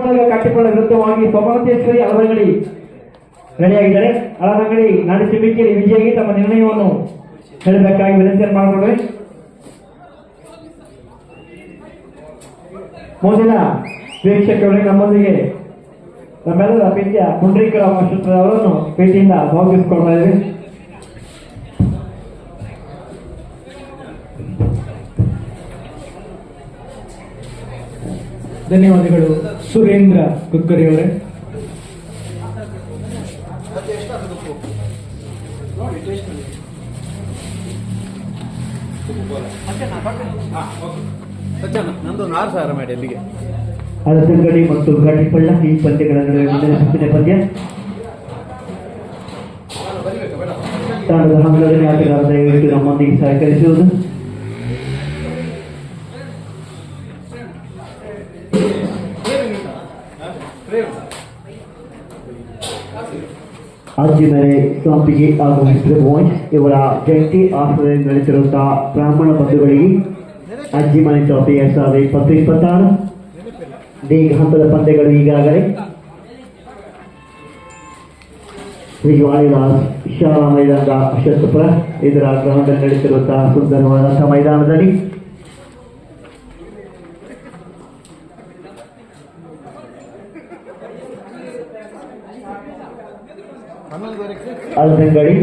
ವಿಭಾಗದಲ್ಲಿ ಕಟ್ಟಿಕೊಂಡ ವಿರುದ್ಧವಾಗಿ ಸೋಮನಾಥೇಶ್ವರಿ ಅಳವಂಗಡಿ ರೆಡಿಯಾಗಿದ್ದಾರೆ. ಅಳವಂಗಡಿ ನಾಡಿಸಿಬಿಕೆಯಲ್ಲಿ ವಿಜಯಿಗೆ ತಮ್ಮ ನಿರ್ಣಯವನ್ನು ಹೇಳಬೇಕಾಗಿ ವಿನಂತಿಯನ್ನು ಮಾಡಿಕೊಂಡ್ರೆ ಮುಂದಿನ ವೀಕ್ಷಕರು ನಮ್ಮೊಂದಿಗೆ ನಮ್ಮೆಲ್ಲರ ಪ್ರೀತಿಯ ಪುಂಡ್ರೀಕರ ಅವರನ್ನು ಪ್ರೀತಿಯಿಂದ ಸ್ವಾಗತಿಸಿಕೊಳ್ತಾ ಇದ್ದೀವಿ. ಧನ್ಯವಾದಗಳು ಸುರೇಂದ್ರ ಕುಕ್ಕರಿ ಅವರೇ. ನಂದು 6,000 ಮಾಡಿ ಅಲ್ಲಿಗೆ ಅಲಸಂಗಡಿ ಮತ್ತು ಘಾಟಿಪಳ್ಳ ಈ ಪಂದ್ಯಗಳ ನಡುವೆ ಪಂದ್ಯ ತಂಡದ ಹಂತದಲ್ಲಿ ಆಟಗಾರ ದಯವಿಟ್ಟು ನಮ್ಮೊಂದಿಗೆ ಸಹಕರಿಸುವುದು. ಅಜ್ಜಿಮರೆ ಸಂಪಿಗೆ ಹಾಗೂ ಮಿಸ್ಟರ್ ಬಾಯ್ಸ್ ಇವರ ಜಂಟಿ ಆಶ್ರಯದಲ್ಲಿ ನಡೆಸಿರುವಂತಹ ಬ್ರಾಹ್ಮಣ ಬಂಧುಗಳಿಗೆ ಅಜ್ಜಿಮನೆ ಟ್ರಾಫಿ 2020-2026 ಲೀಗ್ ಹಂತದ ಪಂದ್ಯಗಳು ಈಗಾಗಲೇ ವಿಜಯವಾಣಿಲಾಸ್ ಶಾಲಾ ಮೈದಾನದ ಅಶೋಕಪುರ ಇದರ ಗ್ರೌಂಡ್ನಲ್ಲಿ ನಡೆಸಿರುವಂತಹ ಸುಂದರವಾದಂತಹ ಮೈದಾನದಲ್ಲಿ ಅಲಸಂಗಡಿ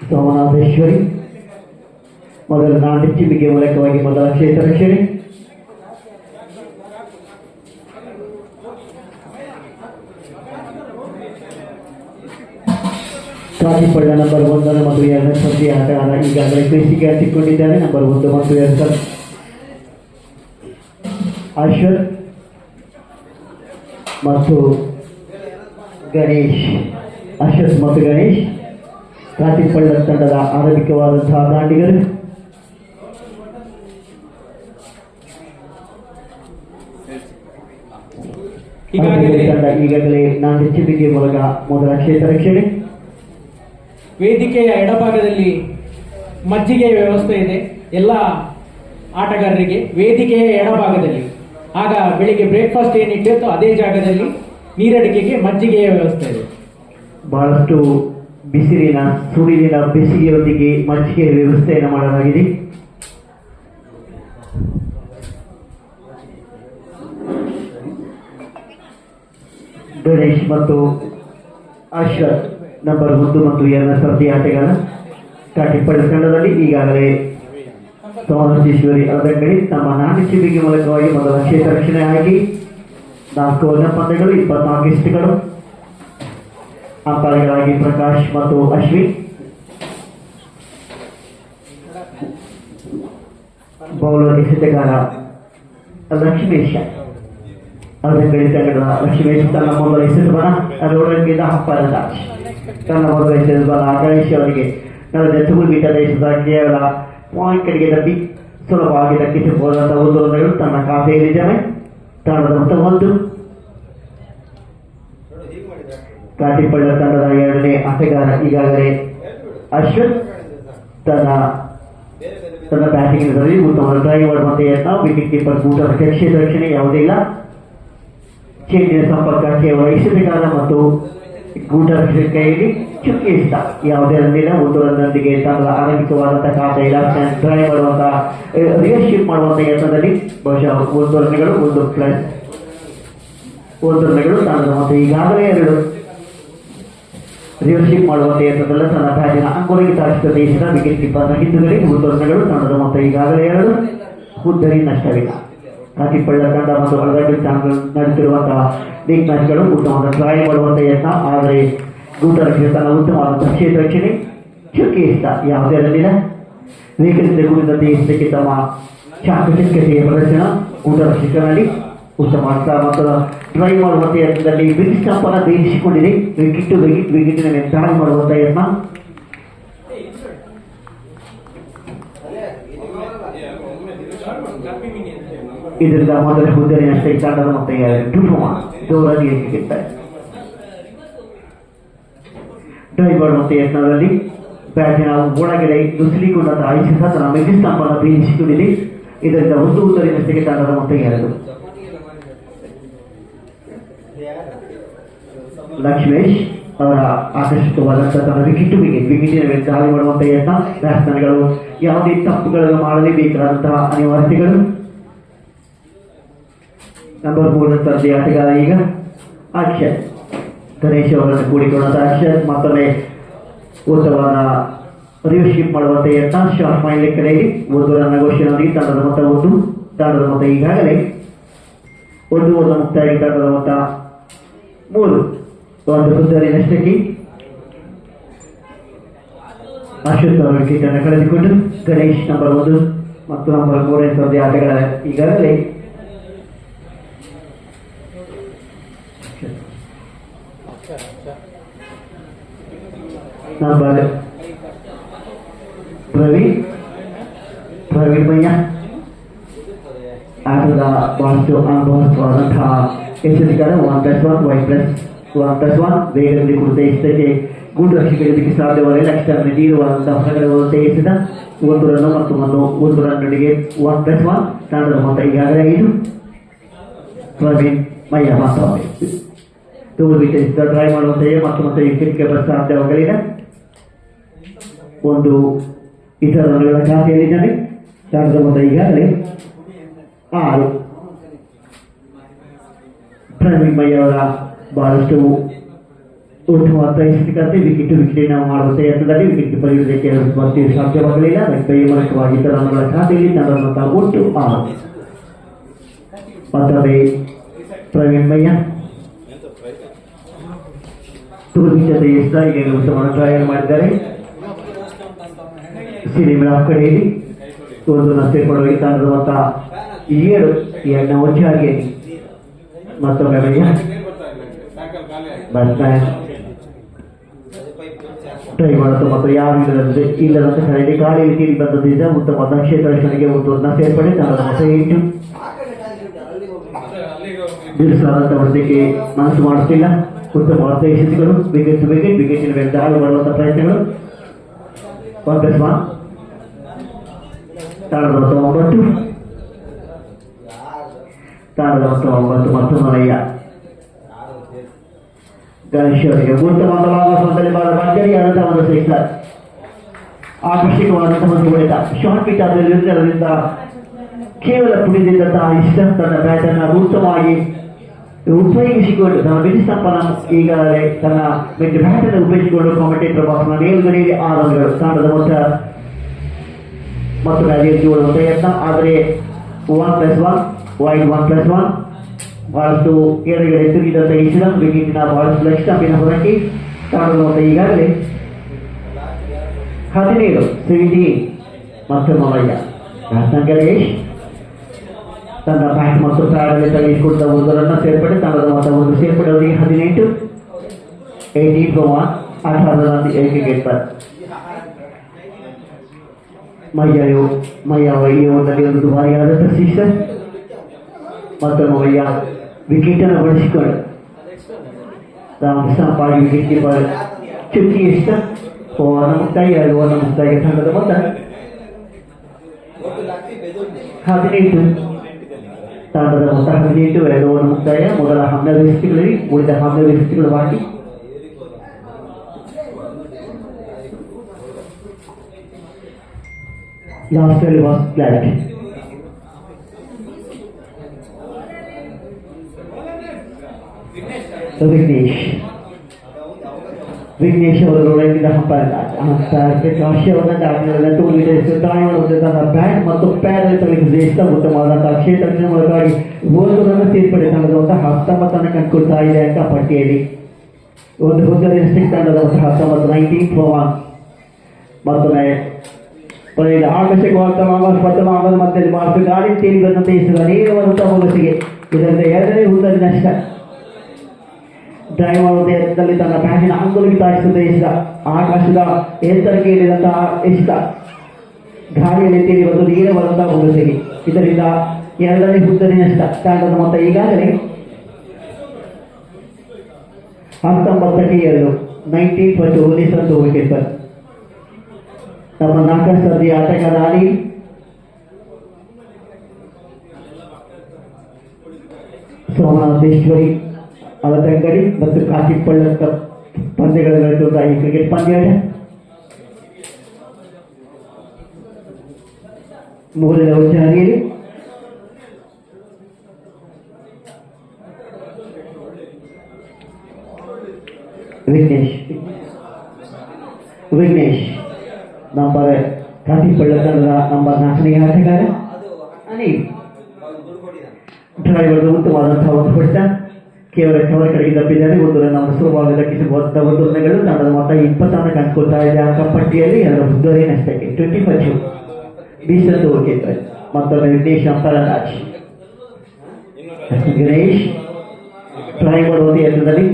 ಸೋಮನಾಥೇಶ್ವರಿ ಮೊದಲ ನಾಡಿಚ್ಚಿಬಿಗೆ ಮೂಲಕವಾಗಿ ಮೊದಲ ಕ್ಷೇತ್ರ ರಕ್ಷಣೆ. ಕಾಟಿಪಳ್ಳ ನಂಬರ್ 1 ಮತ್ತು 2 ಸ್ಪರ್ಧೆ ಆಟಗಾರ ಈಗಾಗಲೇ ಬೇಸಿಗೆ ಹಚ್ಚಿಕೊಂಡಿದ್ದಾರೆ. ನಂಬರ್ 1 ಮತ್ತು 2 ಅಶ್ವಥ್ ಮತ್ತು ಗಣೇಶ್. ಅಶ್ವಥ್ ಮತ್ತು ಗಣೇಶ್ ಕಾಟಿಪಳ್ಳ ತಂಡದ ಆರಂಭಿಕವಾದಂತಹ ದಾಂಡಿಗರು. ತಂಡ ಈಗಾಗಲೇ ನಾಡಿಚ್ಚಿಬಿಗೆ ಮೂಲಕ ಮೊದಲ ಕ್ಷೇತ್ರ ರಕ್ಷಣೆ. ವೇದಿಕೆಯ ಎಡಭಾಗದಲ್ಲಿ ಮಜ್ಜಿಗೆಯ ವ್ಯವಸ್ಥೆ ಇದೆ ಎಲ್ಲ ಆಟಗಾರರಿಗೆ. ವೇದಿಕೆಯ ಎಡಭಾಗದಲ್ಲಿ ಆಗ ಬೆಳಿಗ್ಗೆ ಬ್ರೇಕ್ಫಾಸ್ಟ್ ಏನಿಟ್ಟಿರುತ್ತೋ ಅದೇ ಜಾಗದಲ್ಲಿ ನೀರಡಿಕೆಗೆ ಮಜ್ಜಿಗೆಯ ವ್ಯವಸ್ಥೆ ಇದೆ. ಬಹಳಷ್ಟು ಬಿಸಿಲಿನ ಸುಡಿಲಿನ ಬೇಸಿಗೆಯೊಂದಿಗೆ ಮಜ್ಜಿಗೆಯ ವ್ಯವಸ್ಥೆಯನ್ನು ಮಾಡಲಾಗಿದೆ. ಗಣೇಶ್ ಮತ್ತು ಅಶ್ವಥ್ ನಂಬರ್ 1 ಮತ್ತು 2 ಸ್ಪರ್ಧೆ ಆಟಗಾರ ಕಾಟಿಪಳ್ಳ ತಂಡದಲ್ಲಿ ಈಗಾಗಲೇ ಸೋಮನಾಥೇಶ್ವರಿ ಅಲಸಂಗಡಿ ತಮ್ಮ ನಾಡಿಚ್ಚಿಬಿಗೆ ಮೂಲಕವಾಗಿ ಮೊದಲ ಕ್ಷೇತ್ರ ರಕ್ಷಣೆ ಆಗಿ 4 ವರ್ಣ ಪಂದ್ಯಗಳು 24 ಇಷ್ಟಗಳು. ಅಂಪಾಯಗಳಾಗಿ ಪ್ರಕಾಶ್ ಮತ್ತು ಅಶ್ವಿನ್. ಬೌಲರ್ ಎಸೆತಗಾರ ಲಕ್ಷ್ಮೇಶ. ಅಲಸಂಗಡಿ ತಂಡದ ಲಕ್ಷ್ಮೇಶ್ ತನ್ನ ಮೊದಲ ಎಸೆತಬಲ ರೋಡಂಗಿದ ಹಪ್ಪರದ ತನ್ನ ಮೊದಲ ಎಸೆತಬಲ ಗಣೇಶ್ ಅವರಿಗೆ 40 ಮೀಟರ್ ದೇಶದ ಕೇವಲ ಪಾಯಿಂಟ್ ಕಡೆಗೆ ತಪ್ಪಿ ಸುಲಭವಾಗಿ ದಕ್ಕಿಸಬಹುದಾದ 1 ರನ್ಗಳು ತನ್ನ ಖಾತೆಯಲ್ಲಿದ್ದಾವೆ. ತಂಡದ ಮೊತ್ತ 1. ಕಾಟಿಪಳ್ಳ ತಂಡದ 2ನೇ ಆಟಗಾರ ಈಗಾಗಲೇ ಅಶ್ವಥ್ ತನ್ನ ಬ್ಯಾಟಿಂಗ್ನಲ್ಲಿ ಉತ್ತಮ ಡ್ರೈವ್ ಮಾಡುವಂತೆ ಯತ್ನ. ವಿಕೆಟ್ ಕೀಪರ್ ಗೂಟರ ಕ್ಷೇತ್ರ ರಕ್ಷಣೆ ಯಾವುದೇ ಇಲ್ಲ. ಚೆಂಡಿನ ಸಂಪರ್ಕ ಕೇವಲ ಎಸೆತಗಾರ ಮತ್ತು ಗೂಟರ ಕೈಯಲ್ಲಿ ಚುಕ್ಕಿ ಎಸೆತ ಯಾವುದೇ ರನ್ನಿನ 1 ರನ್ನೊಂದಿಗೆ ತಂಡದ ಆರಂಭಿಕವಾದಂತಹ ಖಾತೆ ಡ್ರೈವ್ ಮಾಡುವಂತಹ ರಿಯರ್ಶಿಪ್ ಮಾಡುವಂತಹ ಯತ್ನದಲ್ಲಿ ಬಹುಶಃ 1 ರನ್ಗಳು 1 ರನ್ಗಳು ತಂಡದ ಮತ್ತು ಈಗಾಗಲೇ 2 ರಿಯರ್ಶಿಪ್ ಮಾಡುವಂತ ಯತ್ನದಲ್ಲ ತನ್ನ ಬ್ಯಾಟಿನ ಅಂಗುಲಿಗೆ ತಾಗಿಸಿದ ದೇಶದ ವಿಕೆಟ್ ಕೀಪರ್ನ ಹಿಂದುಗಡೆ 1 ರನ್ಗಳು ತಂಡದ ಮತ್ತು ಈಗಾಗಲೇ 2 ಉದ್ದರಿ ನಷ್ಟವಿಲ್ಲ. ಕಾಟಿಪಳ್ಳ ತಂಡ ಮತ್ತು ಅಲಸಂಗಡಿ ತಂಡ ನಡೆಸಿರುವಂತಹ ಲೀಗ್ ಮ್ಯಾಚ್ಗಳು ಉತ್ತಮವಾದ ಟ್ರೈ ಮಾಡುವಂತಹ ಯತ್ನ. ಆದರೆ ಗೂಟರ ತನ್ನ ಉತ್ತಮವಾದಂತಹ ಕ್ಷೇತ್ರ ರಕ್ಷಣೆ ಚುಕ್ಕಿ ಎಸೆತ ಯಾವುದೇ ರನ್ನಿನ ವೇಗದಿಂದ ಕೂಡಿದಂತೆ ಎಸೆತಕ್ಕೆ ತಮ್ಮ ಚಾಕಚಕ್ಯತೆಯ ಪ್ರದರ್ಶನ. ಗೂಟರ ಕ್ಷೇತ್ರದಲ್ಲಿ ಉತ್ತಮ ಮೊತ್ತದ ಡ್ರೈವ್ ಮಾಡುವಂಥ ಯತ್ನದಲ್ಲಿ ಬಿಗ್ ಸ್ಟಂಪ್ ಅನ್ನು ಬೇಯಿಸಿಕೊಂಡಿದೆ. ವಿಕೆಟಿನ ಮೇಲೆ ಡ್ರೈವ್ ಮಾಡುವಂಥ ಯತ್ನ. ಇದರಿಂದ ಮೊದಲ ಹುದ್ದೆಯ ತಂಡದ ಮತ್ತೆ ದೂರವಾಗಿ ಎಸೆಯುತ್ತಾರೆ. ಡ್ರೈವ್ ಮಾಡುವಂಥ ಯತ್ನದಲ್ಲಿ ಬ್ಯಾಟಿನ ಒಳಗಡೆ ನುಸುಳಿಕೊಂಡಂತಹ ಐಸಿಸ ತನ್ನ ಮೆಜಿ ಸ್ಟಂಪನ್ನು ಬೇಯಿಸಿಕೊಂಡಿದೆ. ಇದರಿಂದ 1 ಉದ್ದರಿನಷ್ಟಕ್ಕೆ ತಂಡದ ಮೊತ್ತ 2. ಲಕ್ಷ್ಮೇಶ್ ಅವರ ಆಕರ್ಷಕವಾದಂತಹ ತನ್ನ ವಿಕೆಟಿನ ವಿರುದ್ಧ ದಾಳಿ ಮಾಡುವಂತಹ ಯತ್ನ. ಬ್ಯಾಟ್ಸ್ಮನ್ಗಳು ಯಾವುದೇ ತಪ್ಪುಗಳನ್ನು ಮಾಡಲೇಬೇಕಾದಂತಹ ಅನಿವಾರ್ಯತೆಗಳು. ನಂಬರ್ 3 ಸ್ಪರ್ಧೆಯ ಆಟಗಾರ ಈಗ ಅಕ್ಷಯ್ ಗಣೇಶ್ ಅವರನ್ನು ಕೂಡಿಕೊಂಡಂತ ಅಕ್ಷಯ್ ಮತ್ತೊಮ್ಮೆ ಉತ್ತಮವಾದ ರಿವರ್ಶಿಪ್ ಮಾಡುವಂತ ಯತ್ನ. ಶಾರ್ಟ್ ಮೈಲ್ ಕಡೆಯಲ್ಲಿ 1 ರನ್ ಘೋಷಣೆಯೊಂದಿಗೆ ತಂಡದ ಮೊತ್ತ ಈಗಾಗಲೇ 1 ಓವರ್ ಮುಕ್ತಾಯ. ತಂಡದ ಮೊತ್ತ 3 ಒಂದು ಸುತ್ತಲಿನಷ್ಟಕ್ಕೆ ಅಶ್ವಥ್ ಅವರ ವಿಕೆಟ್ ಅನ್ನು ಕಳೆದುಕೊಂಡು ಗಣೇಶ್ ನಂಬರ್ 1 ಮತ್ತು ನಂಬರ್ 3 ಸ್ಪರ್ಧೆ ಆಟಗಾರ ಈಗಾಗಲೇ ನಂಬರ್ ಪ್ರವೀಣ್ ಮಯ್ಯ ಆಟದ ಬಹಳಷ್ಟು ಅನುಭವಿಸುವಂತಹ ಎಚ್ಚರಿಕಾರ 1+1 ವೇಗದಲ್ಲಿ ಕುರಿತ ಎಷ್ಟಕ್ಕೆ ಗುಂಡು ರಕ್ಷಕರಿಗೆ ಸಾಧ್ಯವಾಗಲಿಲ್ಲ. ಲಕ್ಷ್ಯ ನೀಡುವಂತಹ ಹೊರಗಡೆ ಎಸೆದ 1 ರನ್ ಮತ್ತು 1 ರನ್ಗಳಿಗೆ 1+1 ತಂಡದ ಮೊತ್ತ ಈಗಾಗಲೇ 5. ಪ್ರವೀಣ್ ಮಯ್ಯ ಮಾತ್ರ ವಿಕೆಟ್ ಟ್ರೈ ಮಾಡುವಂತೆಯೇ ಮತ್ತೆ ವಿಕೆಟ್ಗೆ ಸಾಧ್ಯವಾಗಲಿಲ್ಲ. 1 ಇತರ ರನ್ಗಳ ಖಾತೆಯಲ್ಲಿದ್ದಾನೆ. ತಂಡದ ಮೊತ್ತ ಈಗಾಗಲೇ 6. ಪ್ರವೀಣ್ ಮಯ್ಯ ಅವರ ಬಹಳಷ್ಟು ಉತ್ತಮವಾದ ಎಸೆತಕ್ಕೆ ವಿಕೆಟ್ ಮಾಡುವಂತ ಯತ್ನದಲ್ಲಿ ವಿಕೆಟ್ ಕೀಪರ್ ಇರುವುದಕ್ಕೆ ಸಾಧ್ಯವಾಗಲಿಲ್ಲ. ಮೂಲಕವಾಗಿ ಇತರ ರನ್ಗಳ ಖಾತೆಯಲ್ಲಿ ತಂಡದ ಮೊತ್ತ ಒಟ್ಟು 6. ಮತ್ತೊಮ್ಮೆ ಪ್ರವೀಣ್ ಮಯ್ಯ ಜೊತೆ ಎಸ್ತಾಯಿಗೆ ಉತ್ತಮ ಟ್ರಯಲ್ ಮಾಡಿದ್ದಾರೆ. ಸಿನಿಮಾ ಕಡೆಯಲ್ಲಿ 1 ನಷ್ಟೇ ಕೊಡುವ ತಂಡದ ಮೊತ್ತ 7. ಎರಡನೇ ಒಚ್ಚಾಗಿ ಮತ್ತೊಮ್ಮೆ ಮಯ್ಯ ಟ್ರೈ ಮಾಡುತ್ತ ಮತ್ತು ಯಾರು ಇಲ್ಲದಂತ ಕರೆಯಲ್ಲಿ ಗಾಳಿ ತೀರಿ ಬಂದದಿಂದ ಉತ್ತಮವಾದ ಕ್ಷೇತ್ರ ರಕ್ಷಣೆಗೆ 1 ಸೇರ್ಪಡೆ. ತಂಡದ ಮೊತ್ತ 8. ಬಿರುಸಾದಂತ ಹೊಡೆದಕ್ಕೆ ಮನಸ್ಸು ಮಾಡುತ್ತಿಲ್ಲ. ಉತ್ತಮವಾದ ಎಸೆತಗಳು ವಿಕೆಟಿನ ವಿರುದ್ಧ ಹಾಳು ಮಾಡುವಂತಹ ಪ್ರಯತ್ನಗಳು. 1+1 ತಂಡದ ಮೊತ್ತ 9. ತಂಡದ ಮೊತ್ತ 9 ಮತ್ತು ಮನೆಯ ಗಣೇಶ್ ಅವರಿಗೆ ಉತ್ತಮವಾದ ಭರ್ಜರಿಯಾದಂತಹ ಒಂದು ಸಿಕ್ಸರ್. ಆಕರ್ಷಕವಾದಂತಹ ಒಂದು ಹೊಡೆತ. ಶಾರ್ಟ್ ಪಿಚ್ ಆದ್ದರಿಂದ ಕೇವಲ ಪುಡಿದಿದ್ದಂತಹ ಇಷ್ಟ ತನ್ನ ಬ್ಯಾಟ್ ಅನ್ನು ಉತ್ತಮವಾಗಿ ಉಪಯೋಗಿಸಿಕೊಂಡು ತನ್ನ ವಿಧಿ ಸಂಪನ್ನ ಈಗಾಗಲೇ ತನ್ನ ಬ್ಯಾಟ್ ಅನ್ನು ಉಪಯೋಗಿಸಿಕೊಂಡು ಕಾಮೆಂಟೇಟರ್ ಬಾಕ್ಸ್ನ ಮೇಲ್ಗಡೆಯಲ್ಲಿ 6 ರನ್ಗಳು. ತಂಡದ ಮೊತ್ತ ಮತ್ತು ಗೆಲ್ಲುವಂತ ಯತ್ನ. ಆದರೆ 1+1 ವೈಡ್ 1+1 ಬಹಳಷ್ಟು ಎಡಗಡೆ ತಿರುಗಿದಂತ ಇಸಿದ ವಿಕೆಟಿನ ಬಹಳಷ್ಟು ಲಕ್ಷ ಸ್ಟಂಪಿನ ಹೊರಕ್ಕೆ. ತಂಡದ ಮೊತ್ತ ಈಗಾಗಲೇ 17 ಮತ್ತು ಮಲಯ್ಯ. ಗಣೇಶ್ ತನ್ನ ಬ್ಯಾಟ್ ಮತ್ತು ಪ್ಯಾಡಲ್ಲಿ ತಗ್ಗಿಸಿಕೊಟ್ಟ 1 ರನ್ ಸೇರ್ಪಡೆ. ತಂಡದ ಮೊತ್ತ 1 ಸೇರ್ಪಡೆ ಅವರಿಗೆ 18. 18 ರನ್ ಏಕಗೇಟ್. ಮಯ್ಯ ಈ ಓವರ್ನಲ್ಲಿ ಒಂದು ದುಬಾರಿಯಾದಂತಹ ಸಿಕ್ಸರ್. ಮತ್ತೊಮ್ಮೆ ಮಯ್ಯ ವಿಕೆಟ್ ಅನ್ನು ಬಳಸಿಕೊಂಡು ಸಂಪಾಗಿ ವಿಕೆಟ್ ಕೀಪರ್ ಚುಕ್ಕಿ ಇಷ್ಟ 2 ಮುಕ್ತಾಯ ತಂಡದ ಮೊತ್ತ 18. ತಂಡದ ಮೊತ್ತ 18. 2 ಮುಕ್ತಾಯ. ಮೊದಲ 12 ಎಸೆತಗಳಲ್ಲಿ ಉಳಿದ 12 ಎಸೆತಗಳು ಬಾಕಿ. Last was flat. ವಿಘ್ನೇಶ್ ಅವರು ಒಳಗಿದ ಕಾಶ್ಯವನ್ನು ತನ್ನ ಬ್ಯಾಟ್ ಮತ್ತು ಪ್ಯಾಡ್ ತಲುಪಿಸಿದ ಉತ್ತಮವಾದಂತಹ ಕ್ಷೇತ್ರ ಮೂಲಕವಾಗಿ 1 ರನ್ ಸೇರ್ಪಡೆ. ತಂಡದ ಮೊತ್ತ 19 ಕಂಡುಕೊಳ್ತಾ ಇದೆ ಅಂಕ ಪಟ್ಟಿಯಲ್ಲಿ. ಒಂದು ಹುದ್ದರಿನ ತಂಡದ ಮೊತ್ತ 19. ಮತ್ತೊಮ್ಮೆ ಆಕರ್ಷಕವಾದ ಮಧ್ಯದಲ್ಲಿ ಬಹಳಷ್ಟು ಗಾಳಿ ತೇಲಿ ಬಂದಂತೆ ಎಸೆದ ನೇರವಾದಂತಹ ಮೊಗಸಿಗೆ. ಇದರಿಂದ 2ನೇ ಹುದ್ದರಿ ನಷ್ಟ. ಡ್ರೈವ್ ಮಾಡುವ ಎತ್ತದಲ್ಲಿ ತನ್ನ ಬ್ಯಾಟಿನ ಅಂಗುಲಿಗೆ ತಾಯಿಸಿದ ಎಸೆದ ಆಕಾಶದ ಎತ್ತರಕ್ಕೆ ಇಳಿದಂತಹ ಎಸೆತ ಗಾಳಿಯಲ್ಲಿ ತೇಲಿ ಬಂದು ನೇರವಾದಂತಹ ಮೊಗಸಿಗೆ. ಇದರಿಂದ 2ನೇ ಹುದ್ದರಿ ನಷ್ಟ. ತಂಡದ ಮೊತ್ತ ಈಗಾಗಲೇ 19-2. 19 for only for 2 wickets. ತಮ್ಮ 4 ಸ್ಪರ್ಧೆಯ ಆಟಗಾರ ಆಡಿ ಸೋಮನಾಥೇಶ್ವರಿ ಅವತಂಗಡಿ ಮತ್ತು ಕಾಟಿಪಳ್ಳ ಪಂದ್ಯಗಳು ನಡೆಸುತ್ತಾ ಈ ಕ್ರಿಕೆಟ್ ಪಂದ್ಯಾಟ ಮೂರನೇ ಉಚ್ಚಾರಿಯಲ್ಲಿ ವಿಘ್ನೇಶ್ ನಂಬರ್ ಕಾಟಿಪಳ್ಳ ತಂಡದ ನಂಬರ್ 4ನೇ ಆಟಗಾರ. ಅನಿಲ್ ಡ್ರೈವರ್ ಉತ್ತಮವಾದಂತಹ ಒಂದು ಹೊಡೆತ ಕೇವಲ ಕವರ್ ಕಡೆಗೆ ತಪ್ಪಿದ್ದಾರೆ. ಒಂದು ರನ್ ಅವರ ಸುಲಭವಾಗಿ ದಕ್ಕಿಸಬಹುದಾದ ಒಂದು ರನ್ಗಳು. ತಂಡದ ಮೊತ್ತ 20 ಕಂಡುಕೊಳ್ತಾ ಇದೆ ಅಂಕ ಪಟ್ಟಿಯಲ್ಲಿ. 2 ಹುದ್ದರಿ ನಷ್ಟಕ್ಕೆ 25 20 ವಿಕೆಟ್. ಮತ್ತೊಮ್ಮೆ ವಿಘ್ನೇಶ್ ಅಂಪರಾಜ್. ಗಣೇಶ್ ಟ್ರೈ ಮಾಡುವುದು ಯತ್ನದಲ್ಲಿ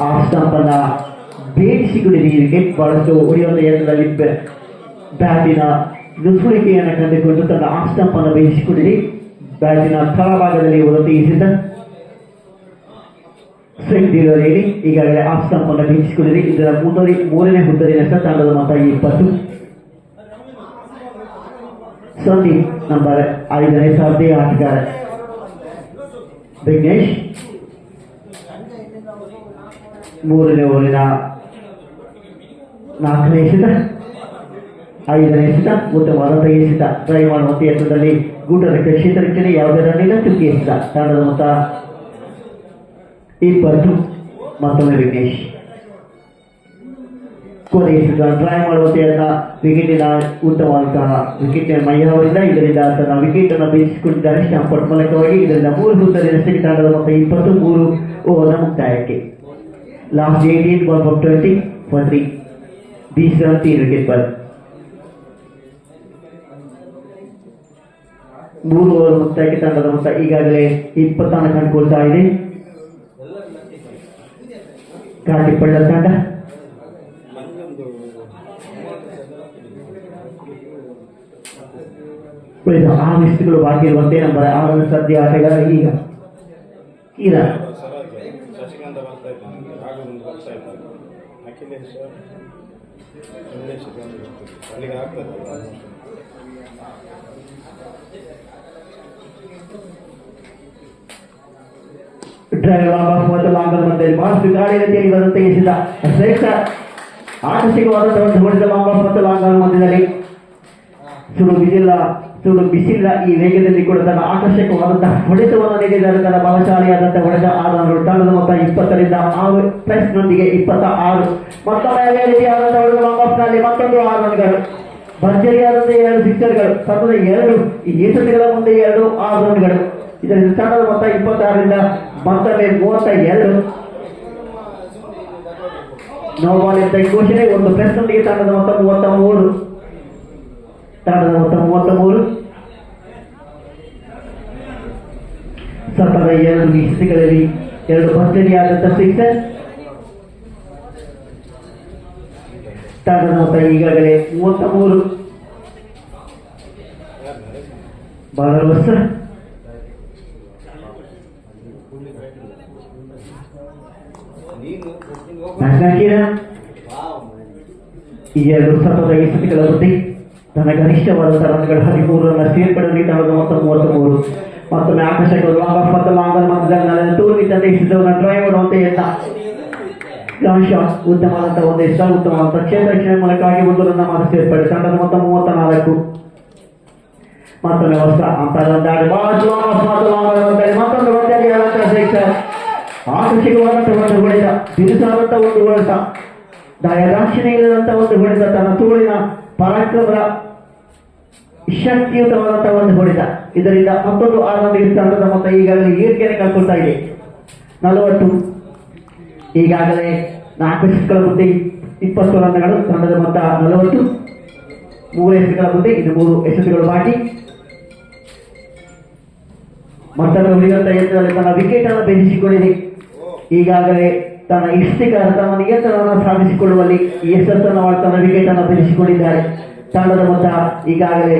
ಆಫ್ ಸ್ಟಂಪ್ ಅನ್ನ ಬೇಡಿಸಿಕೊಂಡಿದೆ. ವಿಕೆಟ್ ಬಹಳಷ್ಟು ಹೊಡೆಯುವಂತ ಯತ್ನದಲ್ಲಿ ಬ್ಯಾಟಿನ ನುಸುಳಿಕೆಯನ್ನು ಕಂಡುಕೊಂಡು ತನ್ನ ಆಫ್ ಸ್ಟಂಪ್ ಅನ್ನು ಬೇಯಿಸಿಕೊಂಡಿದೆ. ಬ್ಯಾಟಿನ ತಳಭಾಗದಲ್ಲಿ ಒದಗಿಸಿದ ಸ್ವಿಂಗ್ ಡಿಲಿವರಿಯಲ್ಲಿ ಈಗಾಗಲೇ ಆಫ್ ಸ್ಟಂಪ್ ಅನ್ನು ಬೇಯಿಸಿಕೊಂಡಿದೆ. ಇದರ ಮೂರನೇ ಹುದ್ದರಿ ನಷ್ಟ. ತಂಡದ ಮೊತ್ತ 20. ಸಂದೀಪ್ ನಂಬರ್ 5ನೇ ಸಾರಥಿ ಆಟಗಾರ. ವಿಘ್ನೇಶ್ 3ನೇ ಓವರಿನ 4ನೇ ಎಸೆತ, 5ನೇ ಎಸೆತ, ಉತ್ತಮವಾದಂತಹ ಎಸೆತ. ಟ್ರೈ ಮಾಡುವಂತ ಯತ್ನದಲ್ಲಿ ಗೂಟದ ಕ್ಷೇತ್ರ ರಕ್ಷಣೆ, ಯಾವುದೇ ರನ್ ಇಲ್ಲ. ಚುಕ್ಕಿ ಎಸೆತ. ತಂಡದ ಮೊತ್ತ 20. ಮತ್ತೊಮ್ಮೆ ವಿಘ್ನೇಶ್ ಕೊನೆ ಎಸೆತ. ಟ್ರೈ ಮಾಡುವಂತ ಯತ್ನ ವಿಕೆಟಿನ ಉತ್ತಮವಾದಂತಹ ವಿಕೆಟ್ ಮೈಯವರಿಂದ. ಇದರಿಂದ ತನ್ನ ವಿಕೆಟ್ ಅನ್ನು ಬೇಯಿಸಿಕೊಂಡಿದ್ದಾರೆ ಸ್ಟಾಂಪೌಟ್ ಮೂಲಕವಾಗಿ. ಇದರಿಂದ 3 ಹುದ್ದರಿ ನಷ್ಟಕ್ಕೆ ತಂಡದ ಮೊತ್ತ 23 ಓವರ್ನ ಮುಕ್ತಾಯಕ್ಕೆ. Last 18 ball for 20 for 3. 20 run 3 wicket पर. 3 ಓವರ್ ಮುಕ್ತಾಯಕ್ಕೆ ತಂಡದ ಮೊತ್ತ ಈಗಾಗಲೇ 24 ಕಂಡುಕೊಳ್ತಾ ಇದೆ. ಕಾಟಿಪಳ್ಳ ತಂಡ ಉಳಿದ 6 ಮಿಸ್ಗಳು ಬಾಕಿ ಇರುವಂತೆ ನಂಬರ್ 6ನೇ ಸದ್ಯ ಆಟಗಾರ ಈಗ ಕಿರಣ್. ಶಶಿಕಾಂತ ಬರ್ತಾ ಇದ್ದಾನೆ, ರಾಘವೇಂದ್ರ ಬರ್ತಾ ಇದ್ದಾನೆ, ಅಖಿಲೇಶ್ ಅಲ್ಲಿಗೆ ಆಗ್ತದೆ. ಡ್ರೈವರ್ ಮತ್ತು ಲಾಂಗರ್ ಮಧ್ಯೆ ಬಹಳಷ್ಟು ಗಾಳಿ ರೀತಿಯಲ್ಲಿ ಬರುವಂತೆ ಎಸೆದ ಶ್ರೇಷ್ಠ ಆಕರ್ಷಕವಾದಂತಹ ಒಂದು ಹೊಡೆದ ಲಾಂಗ್ ಮತ್ತು ಲಾಂಗರ್ ಮಧ್ಯದಲ್ಲಿ ಸುಡು ಬಿಸಿಲ್ಲ. ಈ ವೇಗದಲ್ಲಿ ಕೂಡ ತನ್ನ ಆಕರ್ಷಕವಾದಂತಹ ಹೊಡೆತವನ್ನು ನೀಡಿದ್ದಾರೆ. ತನ್ನ ಬಲಶಾಲಿಯಾದಂತಹ ಹೊಡೆತ ಆದವರು. ತಂಡದ ಮೊತ್ತ 20ರಿಂದ 6 ಪ್ಲಸ್ ನೊಂದಿಗೆ 26. ಮತ್ತೊಮ್ಮೆ ಅದೇ ರೀತಿಯಾದಂತಹ ಹೊಡೆದ ಲಾಂಗ್ ಆಫ್ ನಲ್ಲಿ ಮತ್ತೊಂದು 6 ರನ್ಗಳು. ಭರ್ಜರಿಯಾದಂತಹ 2 ಸಿಕ್ಸರ್ಗಳು. ತಂಡದ 2 ಎಸೆತಗಳ ಮುಂದೆ 2 6 ರನ್ಗಳು. ಇದರಿಂದ ತಂಡದ ಮೊತ್ತ 26ರಿಂದ ಮತ್ತೊಮ್ಮೆ 32. ನೋ ಬಾಲ್ ಅಂತ ಘೋಷಣೆ. 1 ಪ್ಲಸ್ ನೊಂದಿಗೆ ತಂಡದ ಮೊತ್ತ 33. ತಂಡದ ಮೊತ್ತ 33. ಸತತ 2 ಎಸೆತಗಳಲ್ಲಿ 2 ಭರ್ಜರಿಯಾದಂತಹ ಸಿಕ್ಸರ್. ತಂಡದ ಮೊತ್ತ ಈಗಾಗಲೇ 33. ಬಾಲರ್ಸ್ ಈ 2 ಸತತ ಎಸೆತಗಳ ಬುದ್ಧಿ ತನ್ನ ಗರಿಷ್ಠವಾದಂತಹ ರನ್ಗಳು 13 ರನ್ನ ಸೇರ್ಪಡೆ. ತಂಡದ ಮೊತ್ತ 33. ಮತ್ತೊಮ್ಮೆ ಆಕರ್ಷಕ ಲಾಂಗ್ ಆಫ್ ಮತ್ತು ಲಾಂಗರ್ ಮಧ್ಯದಲ್ಲಿ ತೂರಿನಿಂದ ಎಸೆತವನ್ನು ಟ್ರೈ ಮಾಡುವಂತ ಯತ್ನ. Long shot. ಉತ್ತಮವಾದಂತಹ ಒಂದು ಎಸೆತ. ಉತ್ತಮವಾದಂತಹ ಕ್ಷೇತ್ರ ರಕ್ಷಣೆ ಮೂಲಕವಾಗಿ 1 ರನ್ನ ಮಾತ್ರ ಸೇರ್ಪಡೆ. ತಂಡದ ಮೊತ್ತ 34. ಮತ್ತೊಮ್ಮೆ ಹೊಸ ಅಂತರದಾಡಿ ಮತ್ತೊಂದು ಭರ್ಜರಿಯಾದಂತಹ ಸಿಕ್ಸರ್. ಆಕರ್ಷಕವಾದಂತಹ ಒಂದು ಹೊಡೆತ. ಬಿರುಸಾದಂತಹ ಒಂದು ಹೊಡೆತ. ದಯದಾಕ್ಷಿಣ್ಯ ಇಲ್ಲದಂತಹ ಒಂದು ಹೊಡೆತ. ತನ್ನ ತೋಳಿನ ಪರಾಕ್ರಮದ ಶಕ್ತಿಯುತವಾದಂತಹ ಒಂದು ಹೊಡೆತ. ಇದರಿಂದ ಮತ್ತೊಂದು 6 ರನ್ನಿಗೆ ತಂಡದ ಮೊತ್ತ ಈಗಾಗಲೇ ಏರಿಕೆಯನ್ನು ಕಂಡುಕೊಳ್ತಾ ಇದೆ. 40. ಈಗಾಗಲೇ 4 ಎಸೆತಗಳ ಮುಂದೆ 20 ರನ್ಗಳು. ತಂಡದ ಮೊತ್ತ 40. 3 ಎಸೆತಗಳ ಮುಂದೆ ಇದು 3 ಎಸೆತಗಳು ಬಾಕಿ. ಮತ್ತೊಮ್ಮೆ ಉಳಿದಂತಹ ಯತ್ನದಲ್ಲಿ ತನ್ನ ವಿಕೆಟ್ ಅನ್ನು ಬೆಳೆಸಿಕೊಂಡಿದೆ. ಈಗಾಗಲೇ ತನ್ನ ಇಷ್ಟಿಕಾರ ತನ್ನ ನಿಯಂತ್ರಣವನ್ನು ಸಾಧಿಸಿಕೊಳ್ಳುವಲ್ಲಿ ಯಶಸ್ಸನ್ನು ತನ್ನ ವಿಕೆಟ್ ಅನ್ನು ಬೆಳೆಸಿಕೊಂಡಿದ್ದಾರೆ. ತಂಡದ ಮೊತ್ತ ಈಗಾಗಲೇ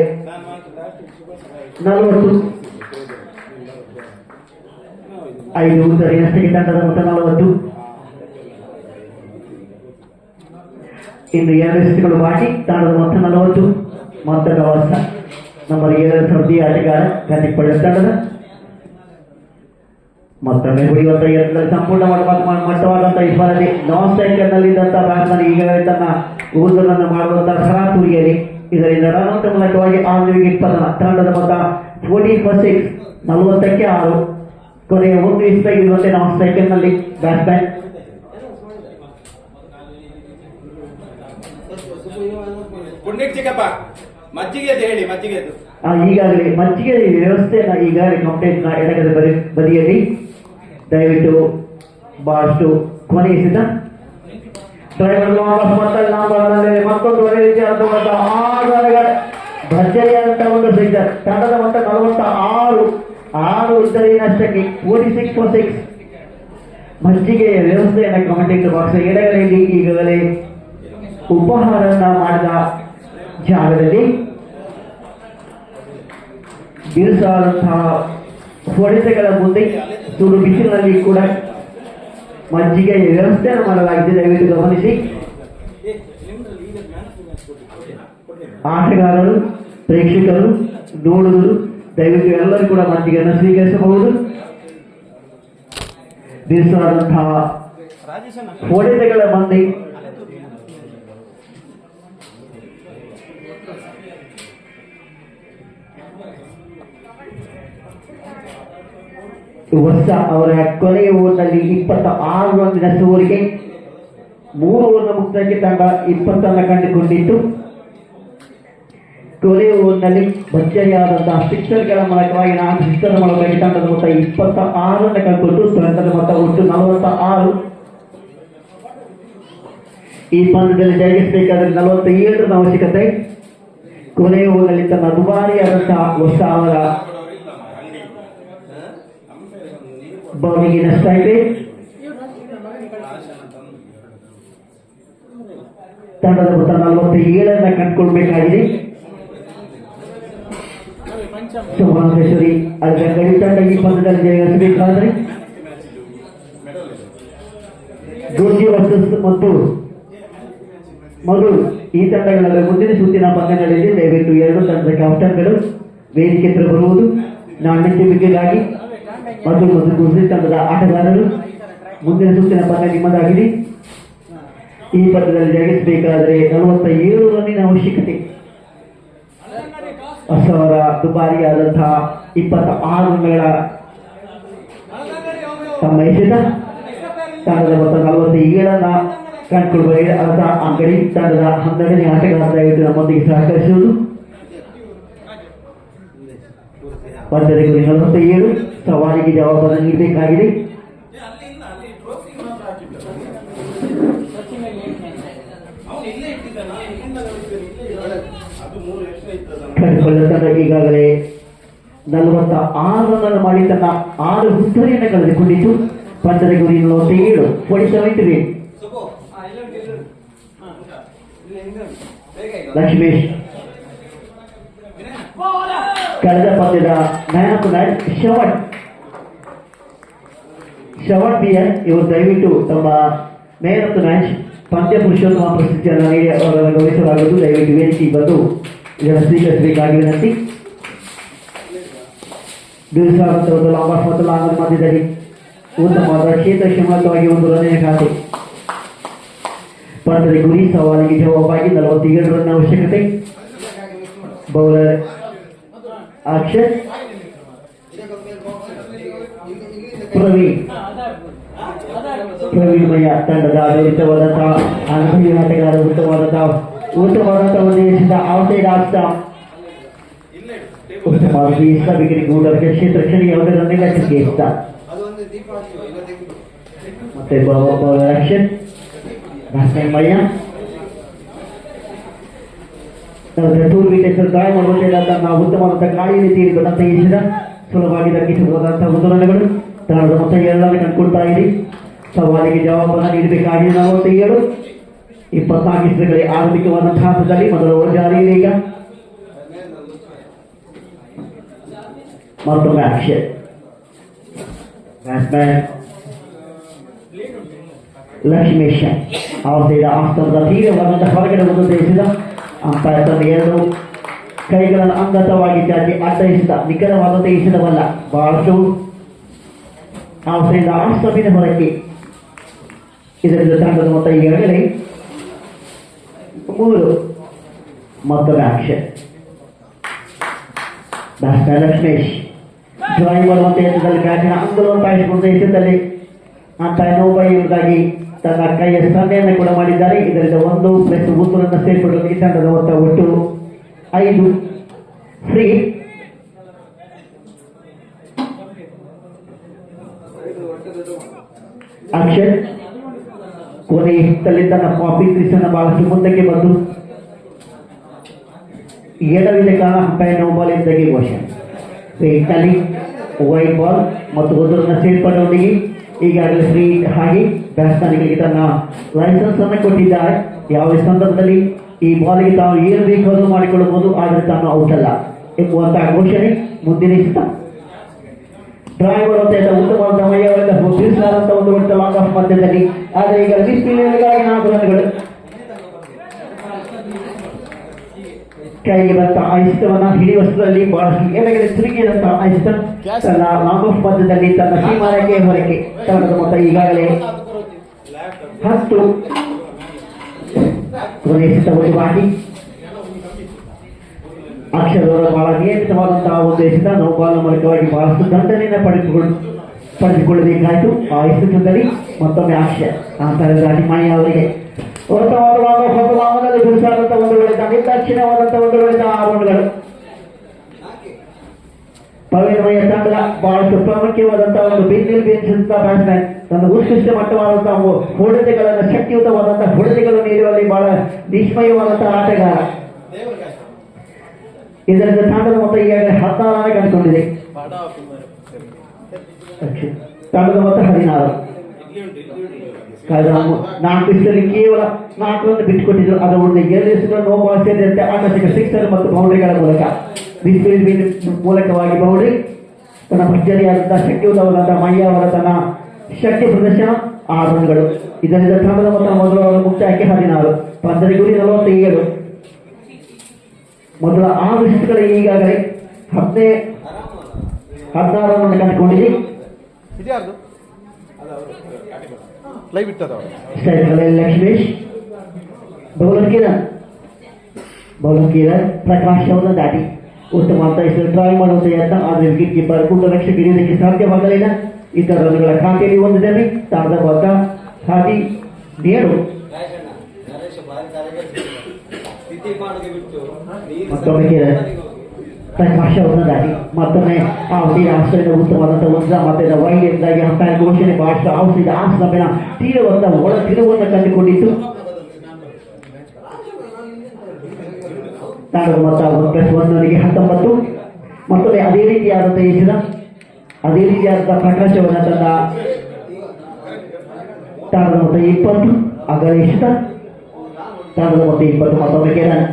40. 5 ಉತ್ತರಿನಷ್ಟಕ್ಕೆ ತಂಡದ ಮೊತ್ತ 40. ಇನ್ನು 2 ಎಸೆತಗಳು ಬಾಕಿ. ತಂಡದ ಮೊತ್ತ 40. ಮತ್ತೊಂದು ಅವಸ್ಥೆ ನಂಬರ್ 7 ಸೌದಿ ಆಟಗಾರ ಕಾಟಿಪಳ್ಳ ತಂಡದ ಮತ್ತೊಮ್ಮೆ ಹೊಡೆಯುವಂತ ಯತ್ನದಲ್ಲಿ ಸಂಪೂರ್ಣ ಮಟ್ಟವಾದಂತಹ ಈ ಸ್ಪರ್ಧೆ ನಾನ್ ಸ್ಟ್ರೈಕರ್ ನಲ್ಲಿದ್ದಂತ ಬ್ಯಾಟ್ಸ್ಮನ್ ಈಗಾಗಲೇ ತನ್ನ ಊದಲನ್ನು ಮಾಡುವಂತಹ ಸರಾತುರಿಯಲ್ಲಿ ಇದರಿಂದ ರನ್ ಔಟ್ ಮೂಲಕವಾಗಿ 6 ವಿಕೆಟ್ ಪತನ. ತಂಡದ ಮೊತ್ತ 14 for 6, 40ಕ್ಕೆ 6. ಕೊನೆಯ 1 ಇಸ್ಪೈಕ್ ಇರುವಂತೆ ನಾನ್ ಸ್ಟ್ರೈಕರ್ ನಲ್ಲಿ ಬ್ಯಾಟ್ಸ್ಮನ್ ಪುಣ್ಯಕ್ ಚಿಕ್ಕಪ್ಪ ಮಜ್ಜಿಗೆ ಹೇಳಿ ಮಜ್ಜಿಗೆ ಈಗಾಗಲೇ ಮಜ್ಜಿಗೆ ವ್ಯವಸ್ಥೆಯನ್ನ ಈಗಾಗಲೇ ಕಂಪ್ಲೇಂಟ್ ಎಡಗದ ಬದಿಯಲ್ಲಿ ದಯವಿಟ್ಟು ಬಹಳಷ್ಟು ಕೊನೆಯಿಸಿದ ಮತ್ತೊಂದು ಒಳ್ಳೆ ರೀತಿಯಾದಂತಹ 6 ರನ್ಗಳ ಭರ್ಜರಿಯಾದಂತಹ ಒಂದು ಸಿಕ್ಸರ್. ತಂಡದ ಮೊತ್ತ 46 ಉತ್ತರಿ ನಷ್ಟಕ್ಕೆ 46 for 6. ಮಜ್ಜಿಗೆ ವ್ಯವಸ್ಥೆಯನ್ನ ಕಮೆಂಟೇಟರ್ ಬಾಕ್ಸ್ ಎಡಗಡೆಯಲ್ಲಿ ಈಗಾಗಲೇ ಉಪಹಾರನ್ನ ಮಾಡಿದ ಜಾಗದಲ್ಲಿ ಬಿರುಸಾದಂತಹ ಹೊಡೆತಗಳ ಮುಂದೆ ಸುಡು ಬಿಸಿಲಿನಲ್ಲಿ ಕೂಡ ಮಜ್ಜಿಗೆ ವ್ಯವಸ್ಥೆಯನ್ನು ಮಾಡಲಾಗಿದೆ. ದಯವಿಟ್ಟು ಗಮನಿಸಿ. ಆಟಗಾರರು, ಪ್ರೇಕ್ಷಕರು, ನೋಡುವುದು ದಯವಿಟ್ಟು ಎಲ್ಲರೂ ಕೂಡ ಮಜ್ಜಿಗೆಯನ್ನು ಸ್ವೀಕರಿಸಬಹುದು. ಬಿರುಸಾದಂತಹ ಹೊಡೆತಗಳ ಮುಂದೆ ವರ್ಷ ಅವರ ಕೊನೆಯ ಓವರ್ನಲ್ಲಿ 26 ರನ್ನಿನ ಸೋರಿಗೆ 3 ಓವರ್ನ ಮುಕ್ತಾಯಕ್ಕೆ ತಂಡ 20 ಕಂಡುಕೊಂಡಿತ್ತು. ಕೊನೆಯ ಓವರ್ನಲ್ಲಿ ಭರ್ಜರಿಯಾದಂತಹ ಸಿಕ್ಸರ್ಗಳ ಮೂಲಕವಾಗಿ 4 ಸಿಕ್ಸರ್ ಮೂಲಕವಾಗಿ ತಂಡದ ಮೊತ್ತ 26 ಕಳ್ಕೊಂಡು ತಂಡದ ಮೊತ್ತ ಒಟ್ಟು 46. ಈ ಪಂದ್ಯದಲ್ಲಿ ಜಯಿಸಬೇಕಾದ್ರೆ 47 ರನ್ ಅವಶ್ಯಕತೆ. ಕೊನೆಯ ಓವರ್ನಲ್ಲಿ ತನ್ನ ದುಬಾರಿಯಾದಂತಹ ವರ್ಷ ಅವರ ಬೌಲಿಂಗ್ ನಷ್ಟ ಇದೆ. ತಂಡದ ಮೊತ್ತ 47 ಕಂಡುಕೊಳ್ಬೇಕಾಗಿದೆ. ಸೋಮನಾಥೇಶ್ವರಿ ಅದರ ಗಡಿ ತಂಡ ಈ ಪಂದ್ಯದಲ್ಲಿ ಜಯಿಸಬೇಕಾದ್ರೆ ಗುರ್ಜಿ ವರ್ಸಸ್ ಮತ್ತು ಮಧು ಈ ತಂಡಗಳಲ್ಲಿ ಮುಂದಿನ ಸುತ್ತಿನ ಪಂದ್ಯಗಳಲ್ಲಿ ದಯವಿಟ್ಟು 2 ತಂಡದ ಕ್ಯಾಪ್ಟನ್ಗಳು ವೇದಿಕೆ ಹತ್ರ ಬರುವುದು ನಾಣ್ಯತೆಗಾಗಿ ಮತ್ತು ಗುರ್ಜಿ ತಂಡದ ಆಟಗಾರರು ಮುಂದಿನ ಸುತ್ತಿನ ಪಂದ್ಯ ನಿಮ್ಮದಾಗಿದೆ. ಈ ಪಂದ್ಯದಲ್ಲಿ ಜಯಿಸಬೇಕಾದರೆ 47 ರನ್ನಿನ ಅವಶ್ಯಕತೆ. ಅವರ ದುಬಾರಿಯಾದಂತಹ 26 ರನ್ಗಳ ತಮ್ಮ ಎಸೆತ ತಂಡದ ಮೊತ್ತ 47 ಕಂಡುಕೊಳ್ಳುವ ಅರ್ಥ ಅಂಗಡಿ ತಂಡದ 12ನೇ ಆಟಗಾರ ದಯವಿಟ್ಟು ನಮ್ಮೊಂದಿಗೆ ಸಹಕರಿಸುವುದು. ಪಂದ್ಯದಲ್ಲಿ 47 ಸವಾಲಿಗೆ ಜವಾಬ್ದಾರಿ ನೀಡಬೇಕಾಗಿದೆ. ತಂಡ ಈಗಾಗಲೇ 46 ರನ್ ಮಾಡಿ ತನ್ನ 6 ಹುದ್ದರಿಯನ್ನು ಕಳೆದುಕೊಂಡಿತ್ತು. ಪಂದ್ಯದ ಗುರಿ 47, 47 ಲಕ್ಷ್ಮೇಶ್ ಕಳೆದ ಪಂದ್ಯದ man of the match Shravan beer ಇವರು ದಯವಿಟ್ಟು ತಮ್ಮ ಮ್ಯಾನ್ ಆಫ್ ದ ಮ್ಯಾಚ್ ಪಂದ್ಯ ಪುರುಷೋತ್ತಮ ಪ್ರಶಸ್ತಿಯನ್ನು ನೀಡಿ ಅವರನ್ನು ಗೌರವಿಸಲಾಗುವುದು. ದಯವಿಟ್ಟು ವೇದಿಕೆ ಬಂದು ಇದನ್ನು ಸ್ವೀಕರಿಸಬೇಕಾಗಿ ವಿನಂತಿ. ಒಂದು ಲಾಂಬಾಸ್ ಮತ್ತು ಲಾಂಗರ್ ಮಧ್ಯದಲ್ಲಿ ಉತ್ತಮವಾದ ಕ್ಷೇತ್ರ ಶ್ರೀಮಂತವಾಗಿ ಒಂದು ರನ್ನಿನ ಖಾತೆ. ಪಂದ್ಯದ ಗುರಿ ಸವಾಲಿಗೆ ಜವಾಬಾಗಿ 47 ರನ್ ಅವಶ್ಯಕತೆ. ಬೌಲರ್ ಅಕ್ಷರ್ ಪ್ರವೀಣ್ ತಂಡದ ಆಡಳಿತವಾದಂತಹ ಅನುಭವಿ ಆಟಗಾರ ಉತ್ತಮವಾದಂತಹ ಒಂದು ದೇಶದ ಔಟ್ಸೈಡ್ ಆಫ್ ಸ್ಟಾಂಪ್ ಉತ್ತಮವಾದ ವಿಕೆಟ್ ಗೂಡರ್ಗೆ ಕ್ಷೇತ್ರ ಕ್ಷಣಿ ಯಾವುದೇ ರನ್ನಿಂಗ್ ಇಷ್ಟ. ಮತ್ತೆ bowler Akshar batsman Mayya tour wicket ಗಾಯ ಮಾಡುವಂತಹ ಉತ್ತಮವಾದಂತಹ ಗಾಳಿಯಲ್ಲಿ ತೀರಿಕೊಂಡಂತ ಈಸಿದ ಸುಲಭವಾಗಿ ದಕ್ಕಿಸಬಹುದಾದಂತಹ ಒಂದು ರನ್ಗಳು. ತಂಡದ ಮೊತ್ತ 7 ಕಂಡುಕೊಳ್ತಾ ಇದೆ. ಸವಾಲಿಗೆ ಜವಾಬನ್ನು ನೀಡಬೇಕಾಗಿದೆ. 47, 24 ಇಸ್ವಿಗಳಲ್ಲಿ ಆರಂಭಿಕವಾದಂತಹ ಹಂತದಲ್ಲಿ ಮೊದಲ ಓವರ್ ಜಾರಿಯಲ್ಲಿ ಈಗ ಮತ್ತೊಮ್ಮೆ ಅಕ್ಷರ್ ಬ್ಯಾಟ್ಸ್ಮನ್ ಲಕ್ಷ್ಮೇಶ್ ಅವರ ಆಸ್ತರದ ತೀವ್ರವಾದಂತಹ ಹೊರಗಡೆ ಒಂದು ದೇಶದ ಅಂಪೈರ್ ತನ್ನ 2 ಕೈಗಳನ್ನು ಅಂಗತವಾಗಿ ಚಾಚಿ ಅಡ್ಡಯಿಸಿದ ನಿಖರವಾದಂತಹ ಎಸೆತವಲ್ಲ. ಬಹಳಷ್ಟು ಅವಸರಿಂದ ಆಶ್ರಮಿನ ಹೊರಕ್ಕೆ. ಇದರಿಂದ ತಂಡದ ಮೊತ್ತ ಈಗಾಗಲೇ 3. ಮತ್ತೊಮ್ಮೆ ಆಕ್ಷನ್. ಬ್ಯಾಟ್ಸ್ಮನ್ ಲಕ್ಷ್ಮೇಶ್ ಡ್ರಾಯಿಂಗ್ ಮಾಡುವಂತ ಯತ್ನದಲ್ಲಿ ಬ್ಯಾಟಿನ ಅಂಗಲವನ್ನು ತಾಯಿಸಿಕೊಂಡ ಎಸೆತಲ್ಲಿ ಅಂಪೈರ್ ನೋಬೈ ಎಂಬುದಾಗಿ ತನ್ನ ಕೈಯ ಸನ್ನೆಯನ್ನು ಕೂಡ ಮಾಡಿದ್ದಾರೆ. ಇದರಿಂದ 1+1 ರನ್ ಸೇರ್ಪಡೆಯೊಂದಿಗೆ ತಂಡದ ಮೊತ್ತ ಒಟ್ಟು 5. ಫ್ರೀ. ಅಕ್ಷರ್ ಕೊನೆಯ ಹಿಟ್ಟಲ್ಲಿ ತನ್ನ ಕಾಪಿ ಕ್ರೀಸನ್ನು ಬಹಳಷ್ಟು ಮುಂದಕ್ಕೆ ಬಂದು ಎಡವಿದ ಕಾರಣ ಅಂಪೈರ್ ನೋಬಾಲ್ ಎಂದಾಗಿ ಘೋಷಣೆ. ಹಿಟ್ಟಲ್ಲಿ ವೈಟ್ ಬಾಲ್ ಮತ್ತು 1 ರನ್ ಸೇರ್ಪಡೆಯೊಂದಿಗೆ ಈಗಾಗಲೇ ಫ್ರೀ ಆಗಿ ಬ್ಯಾಟ್ಸ್ಮನ್ಗಳಿಗೆ ತನ್ನ ಲೈಸೆನ್ಸ್ ಅನ್ನು ಕೊಟ್ಟಿದ್ದಾರೆ. ಯಾವುದೇ ಸಂದರ್ಭದಲ್ಲಿ ಈ ಬಾಲ್ಗೆ ತಾವು ಏನು ಬೇಕಾದರೂ ಮಾಡಿಕೊಳ್ಳಬಹುದು, ಆದರೆ ತಾನು ಔಟ್ ಅಲ್ಲ ಎಂಬುವಂತಹ ಘೋಷಣೆ ಮುಂದಿನ ಇಷ್ಟ. ಡ್ರಾಯಿಂಗ್ ಮಾಡುವಂತ ಉತ್ತಮವಾದ ಸಮಯವರಿಂದ ತಿಳಿಸಲಾದಂತಹ ಒಂದು ಹೊಡೆತ ಲಾಂಗ್ ಆಫ್ ಮಧ್ಯದಲ್ಲಿ. ಆದರೆ ಈಗ ಮಿಸ್ಫೀಲ್ಡ್ಗಾಗಿ 4 ರನ್ಗಳು. ಕೈಗೆ ಬಂತ ಐಸ್ತವನ್ನ ಹಿಡಿಯುವಷ್ಟರಲ್ಲಿ ಬಹಳಷ್ಟು ಎಲೆಗೆ ತಿರುಗಿದಂತಹ ಐಸ್ತ ತನ್ನ ಲಾಂಗ್ ಆಫ್ ಮಧ್ಯದಲ್ಲಿ ತನ್ನ ಸೀಮಾರೆಗೆ ಹೊರಗೆ ತಂಡದ ಮೊತ್ತ ಈಗಾಗಲೇ 10. ಒಂದು ಬಾಕಿ. ಅಕ್ಷರದವರ ಬಹಳ ನಿಯಮಿತವಾದಂತಹ ಒಂದು ಎಸೆತ ನೋಬಾಲ್ ಮೂಲಕವಾಗಿ ಬಹಳಷ್ಟು ದಂಡನೆಯನ್ನು ಪಡೆದುಕೊಳ್ಳಬೇಕಾಯಿತು. ಆ ಎಸೆತದಲ್ಲಿ ಮತ್ತೊಮ್ಮೆ ಆಕ್ಷನ್ ಅಂತರದಾಟಿ ಮಣಿ ಅವರಿಗೆ ಹೊರತವಾದಲ್ಲಿ ಬಿಡಿಸಾದಂತಹ ಒಂದು ಹೊಡೆತ, ನಿರ್ದಾಕ್ಷಿಣ್ಯವಾದಂತಹ ಒಂದು ಹೊಡೆತ 6 ರನ್ಗಳು. ಪವೇನಮಯ ತಂಡದ ಬಹಳಷ್ಟು ಪ್ರಾಮುಖ್ಯವಾದಂತಹ ಒಂದು ಬೆನ್ನೆಲುಬು ಎನಿಸಿದಂತಹ ಬ್ಯಾಟ್ಸ್ಮನ್ ತನ್ನ ಉತ್ಕೃಷ್ಟ ಮಟ್ಟವಾದಂತಹ ಹೊಡೆತಗಳನ್ನು, ಶಕ್ತಿಯುತವಾದಂತಹ ಹೊಡೆತಗಳು ನೀಡುವಲ್ಲಿ ಬಹಳ ನಿಷ್ಮಯವಾದಂತಹ ಆಟಗಾರ. ಇದರಿಂದ ತಂಡದ ಮೊತ್ತ ಈಗಾಗಲೇ 14 ಕಂಡುಕೊಂಡಿದೆ. ತಂಡದ ಮೊತ್ತ 16. ಕಳೆದ 4 ಇಷ್ಟರಲ್ಲಿ ಕೇವಲ 4 ರನ್ ಬಿಟ್ಟುಕೊಟ್ಟಿದ್ರು. ಅದರ ಉಳಿದ 2 ಎಸೆತಗಳು ನೋ ಬಾಲ್ ಸೇರಿದಂತೆ ಆಕರ್ಷಕ 6 ಮತ್ತು ಬೌಂಡ್ರಿಗಳ ಮೂಲಕ ಮಿಸ್ಫೀಲ್ಡ್ ಮೂಲಕವಾಗಿ ಬೌಂಡ್ರಿ. ತನ್ನ ಭರ್ಜರಿಯಾದಂತಹ ಶಕ್ತಿಯುತವಾದಂತಹ ಮಯ್ಯ ಅವರ ತನ್ನ ಶಕ್ತಿ ಪ್ರದರ್ಶನ 6 ರನ್ಗಳು. ಇದರಿಂದ ತಂಡದ ಮೊತ್ತ ಮೊದಲು ಅವರ ಮುಕ್ತಾಯಕ್ಕೆ 16. ಪಂದ್ಯದ ಗುರಿ 47. ಮೊದಲ 6 ಎಸೆತಗಳಿಗೆ ಈಗಾಗಲೇ 16 ರನ್ ಕಂಡುಕೊಂಡಿದೆ. ಲಕ್ಷ್ಮೇಶ್ ಬೌಲರ್ ಕಿರಣ್ ಪ್ರಕಾಶ್ ಅವರನ್ನು ದಾಟಿ ಉತ್ತಮವಾದ ಹೆಸರು ಡ್ರಾಯಿಂಗ್ ಮಾಡುವಂತ ಯತ್ನ. ಆದರೆ ವಿಕೆಟ್ ಕೀಪರ್ ಕೂಟರಕ್ಷಕ ಹಿಡಿಯುವುದಕ್ಕೆ ಸಾಧ್ಯವಾಗಲಿಲ್ಲ. ಇತರ ರನ್ಗಳ ಖಾತೆಯಲ್ಲಿ ಒಂದರಲ್ಲಿ ತಂಡದ ಮೊತ್ತ 17. ಮತ್ತೊಮ್ಮೆ ಕಿರಣ್ ಪ್ರಕಾಶ್ ಅವರನ್ನು ದಾಟಿ ಮತ್ತೊಮ್ಮೆ ಅವಧಿಯ ಆಶ್ರಯದ ಉತ್ತಮವಾದಂತಹ ಒಂದು ಮತದ ವೈಡ್ ಎಂದಾಗಿ ಅಂಪೈರ್ ಘೋಷಣೆ. ಬಹಳಷ್ಟು ಔಷಧ ಆಶ್ರಮಿನ ತೀರವಂತ ಒಳ ತಿರುವನ್ನು ಕಂಡುಕೊಂಡಿತ್ತು. ತಂಡದ ಮೊತ್ತ 1+1 19. ಮತ್ತೊಮ್ಮೆ ಅದೇ ರೀತಿಯಾದಂತಹ ಎಸೆತ, ಅದೇ ರೀತಿಯಾದಂತಹ ಪ್ರಕಾಶವನ್ನು ತಂಡದ ಮೊತ್ತ 20. ಅಗಲ ಎಸೆತ ತಂಡದ ಮೊತ್ತ 20. ಮತ್ತೊಮ್ಮೆ ಕಿರಣ್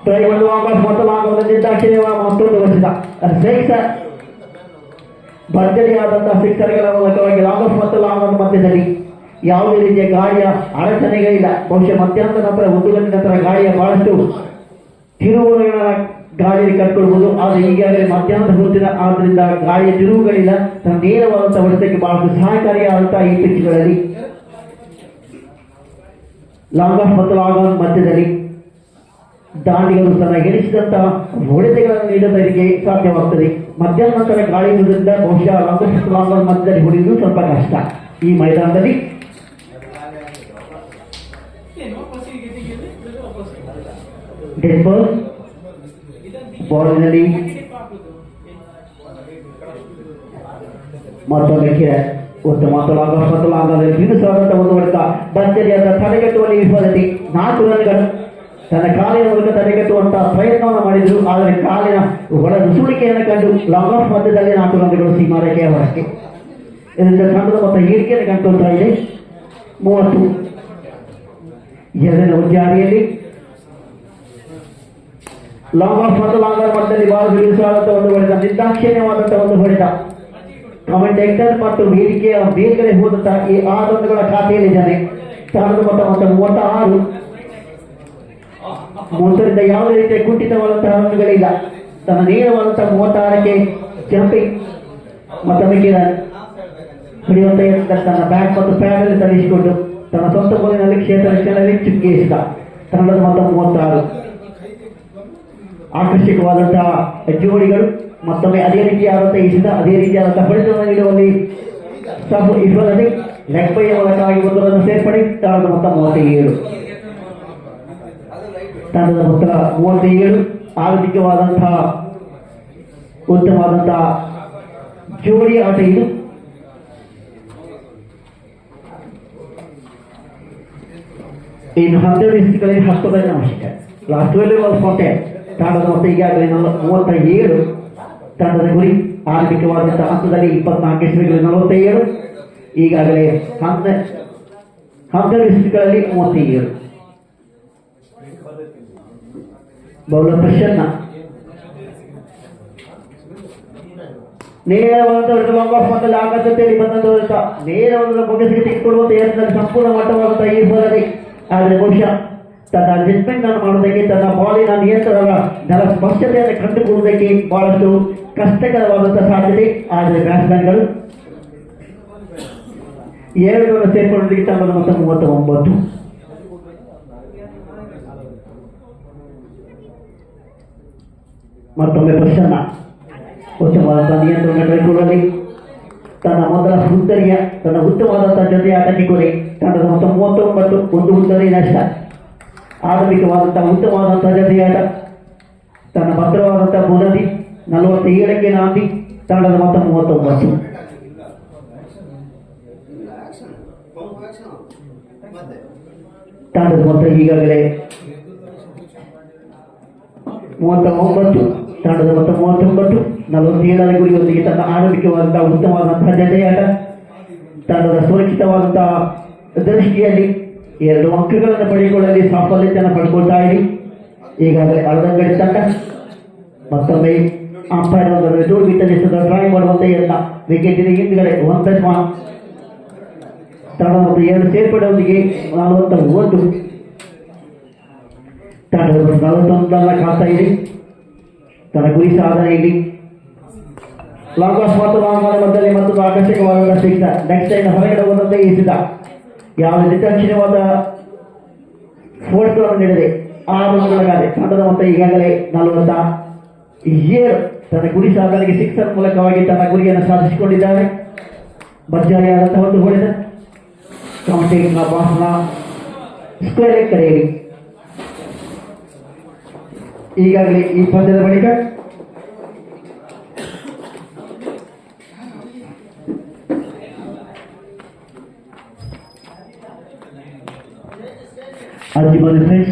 ಟ್ರೈ ಮಾಡುವಾಗ ಮತ್ತೊಂದು ವರ್ಷದ 6 ಭರ್ಜರಿಯಾದಂತಹ 6ಗಳ ಮೂಲಕವಾಗಿ ಲಾಂಗ್ ಆಫ್ ಮತ್ತು ಲಾಂಗ್ ಆನ್ ಮಧ್ಯದಲ್ಲಿ ಯಾವುದೇ ರೀತಿಯ ಗಾಳಿಯ ಅಡಚಣೆಗಳಿಲ್ಲ. ಬಹುಶಃ ಮಧ್ಯಾಹ್ನದ ನಂತರ 1 ಗಂಟೆ ನಂತರ ಗಾಳಿಯ ಬಹಳಷ್ಟು ತಿರುವುಗಳ ಗಾಳಿಯಲ್ಲಿ ಕಟ್ಕೊಳ್ಬಹುದು. ಆದರೆ ಈಗಾಗಲೇ ಮಧ್ಯಾಹ್ನದ ಹೊತ್ತಿನ ಆದ್ದರಿಂದ ಗಾಳಿಯ ತಿರುವುಗಳಿಲ್ಲ. ತನ್ನ ನೇರವಾದಂತಹ ಹೊಡೆತಕ್ಕೆ ಬಹಳಷ್ಟು ಸಹಕಾರಿಯಾದಂತಹ ಈ ಪಿಚ್ಗಳಲ್ಲಿ ಲಾಂಗ್ ಆಫ್ ಮತ್ತು ಲಾಂಗ್ ಆನ್ ಮಧ್ಯದಲ್ಲಿ ದಾಂಡಿಗಳು ತನ್ನ ಎಣಿಸಿದಂತಹ ಹೊಡೆತಗಳನ್ನು ನೀಡುವುದಕ್ಕೆ ಸಾಧ್ಯವಾಗ್ತದೆ. ಮಧ್ಯಾಹ್ನ ನಂತರ ಗಾಳಿ ಇರುವುದರಿಂದ ಬಹುಶಃ ಲಾಂಗ್ ಆನ್ ಮಧ್ಯದಲ್ಲಿ ಹೊಡೆಯುವುದು ಸ್ವಲ್ಪ ಕಷ್ಟ ಈ ಮೈದಾನದಲ್ಲಿ. ಡೆಡ್ ಬಾಲ್ ಬಾಲಿನಲ್ಲಿ ಮತ್ತೊಮ್ಮೆ ಕಿರಣ್ ಉತ್ತಮ ಮತ್ತು ಲಾಂಗದಲ್ಲಿ ಬಿರುಸಾದಂತಹ ಒಂದು ಹೊಡೆತ. ಭರ್ಜರಿಯಾದ ತಡೆಗಟ್ಟುವಲ್ಲಿ ವಿಫಲತೆ. 4 ರನ್ಗಳು. ತನ್ನ ಕಾಲಿನ ಮೂಲಕ ತಡೆಗಟ್ಟುವಂತಹ ಪ್ರಯತ್ನವನ್ನು ಮಾಡಿದ್ರು. ಆದರೆ ಕಾಲಿನ ಒಳ ನುಸುಳಿಕೆಯನ್ನು ಕಂಡು ಲಾಂಗ್ ಆಫ್ ಮಧ್ಯದಲ್ಲಿ 4 ರನ್ಗಳು ಸೀಮಾರೇಖೆಯ ಹೊರಕ್ಕೆ. ಇದರಿಂದ ತಂಡದ ಮೊತ್ತ ಏರಿಕೆಯನ್ನು ಕಂಡುಕೊಳ್ತಾ ಇದೆ 30. 2ನೇ ಜಾರಿಯಲ್ಲಿ ಲಾಂಗ್ ಆಫ್ ಮತ್ತು ಲಾಂಗ್ ಆನ್ ಮಧ್ಯದಲ್ಲಿ ಬಾಲ್ ಬಿರುಸಾದಂತಹ ಒಂದು ಹೊಡೆತ, ನಿರ್ದಾಕ್ಷಿಣ್ಯವಾದಂತಹ ಒಂದು ಹೊಡೆತ. ಕಮೆಂಟೇಟರ್ ಮತ್ತು ವೇದಿಕೆಯ ಬೇಗನೆ ಹೋದಂತಹ ಈ 6 ರನ್ಗಳ ಖಾತೆಯಲ್ಲಿದ್ದಾನೆ. ತಂಡದ ಮೊತ್ತ 36. 30ರಿಂದ ಯಾವುದೇ ರೀತಿಯ ಕುಂಠಿತವಾದಂತಹ ರನ್ಗಳಿಲ್ಲ. ತನ್ನ ನೇರವಾದಂತಹ 36ಕ್ಕೆ ಜಂಪಿಂಗ್. ಮತ್ತೊಮ್ಮೆ ಕಿರಣ್ ಹಿಡಿಯುವಂತ ಯತ್ನ ತನ್ನ ಬ್ಯಾಟ್ ಮತ್ತು ಪ್ಯಾಡ್ ಅಲ್ಲಿ ತರಿಸಿಕೊಂಡು ತನ್ನ ಸ್ವಂತ ಗೋಲಿನಲ್ಲಿ ಕ್ಷೇತ್ರ ರಕ್ಷಣೆಯಲ್ಲಿ ಚುಕ್ಕಿಸಿದ. ತಂಡದ ಮೊತ್ತ 36. ಆಕರ್ಷಕವಾದಂತಹ ಜೋಡಿಗಳು ಮತ್ತೊಮ್ಮೆ ಅದೇ ರೀತಿಯಾದಂತಹ ಈಸಿದ ಅದೇ ರೀತಿಯಾದಂತಹ ಫಲಿತವನ್ನು ನೀಡುವಲ್ಲಿ ವಿಫಲತೆ. ಲೆಗ್ ಬೈಯ ಮೂಲಕವಾಗಿ ಒಂದರನ್ನು ಸೇರ್ಪಡೆ. ತಂಡದ ಮೊತ್ತ 37. ತಂಡದ ಮೊತ್ತ 37. ಆರ್ಥಿಕವಾದಂತಹ ಉತ್ತಮವಾದಂತಹ ಜೋಡಿ ಆಟ ಇದು. ಇನ್ನು 12 ಇಸ್ಗಳಲ್ಲಿ 10 ಅವಶ್ಯಕ. Last 12 was content. ತಂಡದ ಮೊತ್ತ ಈಗಾಗಲೇ 37. ತಂಡದ ಗುರಿ ಆರಂಭಿಕವಾದಂತಹ ಹಂತದಲ್ಲಿ 24 ಎಸೆತಗಳಲ್ಲಿ 47. ಈಗಾಗಲೇ 12 ಇಸ್ಗಳಲ್ಲಿ 37. ಬೌಲರ್ ಪ್ರಸನ್ನ ನೇರವಾದಂತಹ ಲಾಂಗ್ ಆಫ್ ಮೊದಲ ಆಕಾಶದಲ್ಲಿ ಬಂದಂತಹ ನೇರವಾದ ಬೊಗಸಿಗೆ ತೆಗೆದುಕೊಳ್ಳುವಂತ ಯತ್ನದಲ್ಲಿ ಸಂಪೂರ್ಣ ಮಟ್ಟವಾದಂತಹ ಈ ಬಾಲಲ್ಲಿ. ಆದರೆ ಬಹುಶಃ ತನ್ನ ಅಡ್ಜಸ್ಟ್ಮೆಂಟ್ ಅನ್ನು ಮಾಡುವುದಕ್ಕೆ ತನ್ನ ಬಾಲಿನ ನಿಯಂತ್ರಣದ ದಳ ಸ್ಪಷ್ಟತೆಯನ್ನು ಕಂಡುಕೊಳ್ಳುವುದಕ್ಕೆ ಬಹಳಷ್ಟು ಕಷ್ಟಕರವಾದಂತಹ ಸಾಧ್ಯತೆ. ಆದರೆ ಬ್ಯಾಟ್ಸ್ಮನ್ಗಳು 2 ರನ್ ಸೇರ್ಕೊಳ್ಳುವುದಕ್ಕೆ ತಂಡದ ಮೊತ್ತ 39. ಮತ್ತೊಮ್ಮೆ ಪ್ರಸನ್ನ ಉತ್ತಮವಾದಂತಹ ನಿಯಂತ್ರಣ ಕೈಗೊಳ್ಳಲಿ. ತನ್ನ ಮೊದಲ ಹುದ್ದರಿಯ ತನ್ನ ಉತ್ತಮವಾದಂತಹ ಜೊತೆ ಆಟಕ್ಕೆ ಕೊನೆ. ತಂಡದ ಮೊತ್ತ 39. ಒಂದು ಹುದ್ದರಿ ನಷ್ಟ. ಆರಂಭಿಕವಾದಂತಹ ಉತ್ತಮವಾದಂತಹ ಜೊತೆಯಾಟ. ತನ್ನ ಭದ್ರವಾದಂತಹ ಬುನದಿ 47ಕ್ಕೆ ನಾಂದಿ. ತಂಡದ ಮೊತ್ತ 39. ತಂಡದ ಮೊತ್ತ ಈಗಾಗಲೇ 39. ತಂಡದ ಮೊತ್ತ 39. 47ರ ಗುರಿಯೊಂದಿಗೆ ತನ್ನ ಆರಂಭಿಕವಾದಂತಹ ಉತ್ತಮವಾದಂತಹ ಜತೆಯಾಟ. ತಂಡದ ಸುರಕ್ಷಿತವಾದಂತಹ ದೃಷ್ಟಿಯಲ್ಲಿ 2 ಅಂಕಗಳನ್ನು ಪಡೆದುಕೊಳ್ಳಲು ಸಾಫಲ್ಯತೆಯನ್ನು ಪಡ್ಕೊಳ್ತಾ ಇದೆ. ಈಗಾಗಲೇ ಅಳದಂಗಡಿ ತಂಡ ಮತ್ತೊಮ್ಮೆ ಅಂಪೈರ್ ಒಂದರಲ್ಲಿ ಜೋಡು ವಿತರಿಸದ ಟ್ರೈ ಮಾಡುವಂತೆ ಎಲ್ಲ ವಿಕೆಟಿನ ಹಿಂದ್ಗಡೆ 1 ರನ್. ತಂಡ ಮತ್ತು 2 ಸೇರ್ಪಡೆಯೊಂದಿಗೆ 41. ತಂಡದ 41 ರನ್ ಕಾಡ್ತಾ ಇದೆ. ತನ್ನ ಗುರಿ ಸಾಧನೆಯಲ್ಲಿ ಲಾಂಗ್ ಆಫ್ ಮತ್ತು ಲಾಂಗ್ ಆನ್ ಮಧ್ಯದಲ್ಲಿ ಮತ್ತೊಂದು ಆಕರ್ಷಕವಾದ ಸಿಕ್ಸರ್. ನೆಕ್ಸ್ಟ್ ಟೈಮ್ ಹೊರಗಡೆ ಹೋದಂತೆ ಈಸಿದ ಯಾವುದೇ ನಿರ್ದಾಕ್ಷಿಣ್ಯವಾದ ಫೋರ್ಸ್ಗಳನ್ನು ನೀಡಿದೆ. 6 ರನ್ಗಳಾಗಿದೆ. ತಂಡದ ಮೊತ್ತ ಈಗಾಗಲೇ 47. ತನ್ನ ಗುರಿ ಸಾಧನೆಗೆ ಸಿಕ್ಸರ್ ಮೂಲಕವಾಗಿ ತನ್ನ ಗುರಿಯನ್ನು ಸಾಧಿಸಿಕೊಂಡಿದ್ದಾರೆ. ಭರ್ಜರಿಯಾದಂತಹ ಒಂದು ಹೊಡೆದ ಕೌಂಟಿಂಗ್ ಬಾಸ್ನ ಸ್ಕ್ವೇರ್ ಕರೆಯಿರಿ. ಈಗಾಗಲೇ ಈ ಪಂದ್ಯದ ಬಳಿಕ ಅರ್ಜುನ್ ಫ್ರೆಂಡ್ಸ್